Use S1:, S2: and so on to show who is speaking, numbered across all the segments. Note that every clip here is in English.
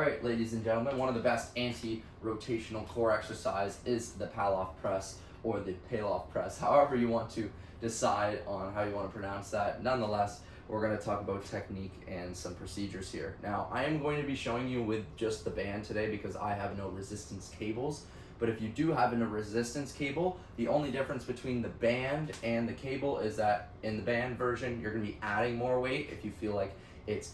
S1: Alright, ladies and gentlemen, one of the best anti-rotational core exercise is the Paloff Press or the Paloff Press, however you want to decide on how you want to pronounce that. Nonetheless, we're going to talk about technique and some procedures here. Now, I am going to be showing you with just the band today because I have no resistance cables. But if you do have a resistance cable, the only difference between the band and the cable is that in the band version, you're going to be adding more weight if you feel like it's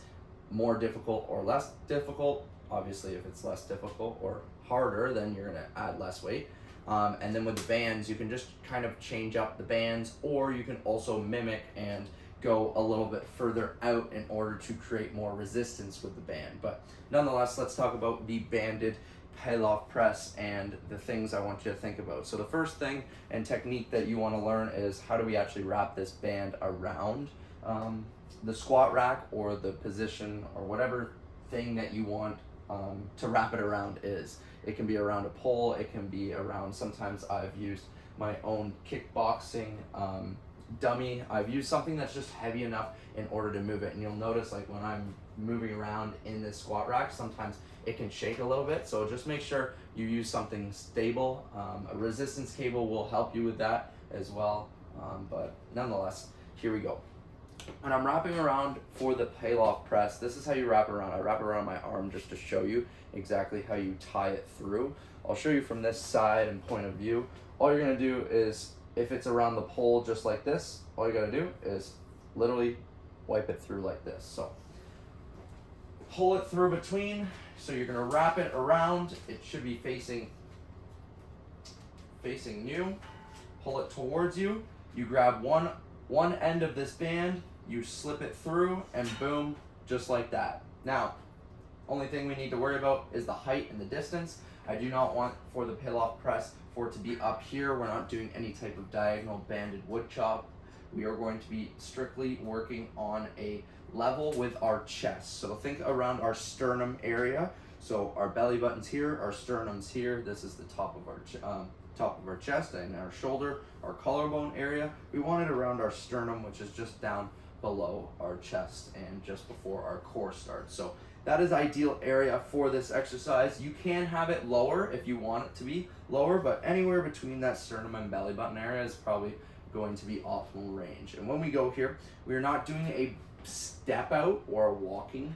S1: more difficult or less difficult. Obviously, if it's less difficult or harder, then you're going to add less weight. And then with the bands, you can just kind of change up the bands, or you can also mimic and go a little bit further out in order to create more resistance with the band. But nonetheless, let's talk about the banded Paloff press and the things I want you to think about. So the first thing and technique that you want to learn is how do we actually wrap this band around the squat rack or the position or whatever thing that you want to wrap it around is. It can be around a pole, it can be around, sometimes I've used my own kickboxing dummy. I've used something that's just heavy enough in order to move it, and you'll notice like when I'm moving around in this squat rack, sometimes it can shake a little bit, so just make sure you use something stable. A resistance cable will help you with that as well, but nonetheless, here we go. When I'm wrapping around for the Paloff press, this is how you wrap around. I wrap around my arm just to show you exactly how you tie it through. I'll show you from this side and point of view. All you're gonna do is, if it's around the pole just like this, all you gotta do is literally wipe it through like this. So pull it through between, so you're gonna wrap it around. It should be facing you. Pull it towards you. You grab one end of this band, you slip it through, and boom, just like that. Now, only thing we need to worry about is the height and the distance. I do not want for the Paloff press for it to be up here. We're not doing any type of diagonal banded wood chop. We are going to be strictly working on a level with our chest. So think around our sternum area. So our belly button's here, our sternum's here. This is the top of our chest and our shoulder, our collarbone area. We want it around our sternum, which is just down below our chest and just before our core starts. So that is ideal area for this exercise. You can have it lower if you want it to be lower, but anywhere between that sternum and belly button area is probably going to be optimal range. And when we go here, we are not doing a step out or a walking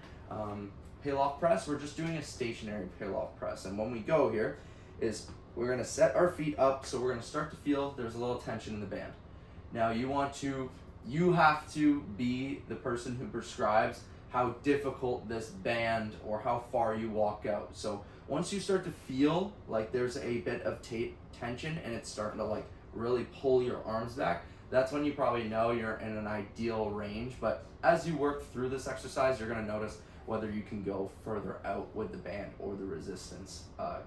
S1: Paloff press. We're just doing a stationary Paloff press. And when we go here is we're gonna set our feet up, so we're gonna start to feel there's a little tension in the band. Now you have to be the person who prescribes how difficult this band or how far you walk out. So once you start to feel like there's a bit of tension and it's starting to like really pull your arms back, that's when you probably know you're in an ideal range. But as you work through this exercise, you're gonna notice whether you can go further out with the band or the resistance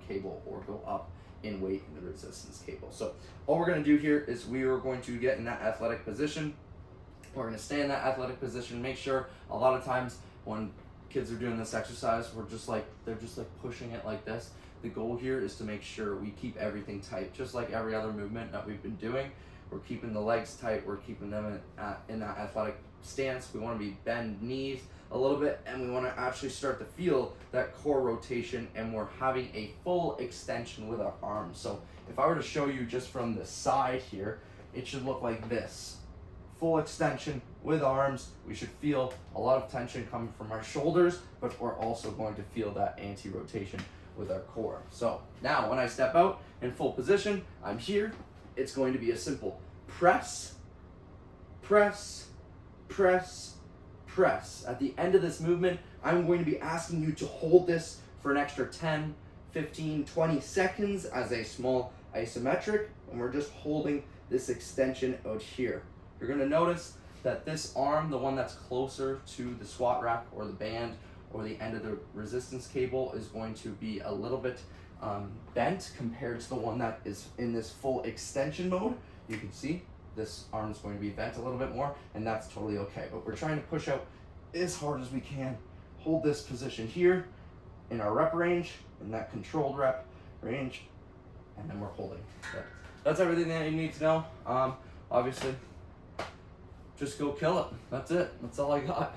S1: cable, or go up in weight in the resistance cable. So all we're gonna do here is we are going to get in that athletic position. We're gonna stay in that athletic position. Make sure, a lot of times when kids are doing this exercise, they're just like pushing it like this. The goal here is to make sure we keep everything tight, just like every other movement that we've been doing. We're keeping the legs tight, we're keeping them in that athletic stance. We wanna be bend knees a little bit, and we wanna actually start to feel that core rotation, and we're having a full extension with our arms. So if I were to show you just from the side here, it should look like this. Full extension with arms. We should feel a lot of tension coming from our shoulders, but we're also going to feel that anti-rotation with our core. So now when I step out in full position, I'm here. It's going to be a simple press, press, press, press. At the end of this movement, I'm going to be asking you to hold this for an extra 10, 15, 20 seconds as a small isometric, and we're just holding this extension out here. You're gonna notice that this arm, the one that's closer to the squat rack or the band or the end of the resistance cable, is going to be a little bit bent compared to the one that is in this full extension mode. You can see this arm is going to be bent a little bit more, and that's totally okay. But we're trying to push out as hard as we can. Hold this position here in our rep range, in that controlled rep range, and then we're holding. That's everything that you need to know. Obviously, just go kill it. That's it. That's all I got.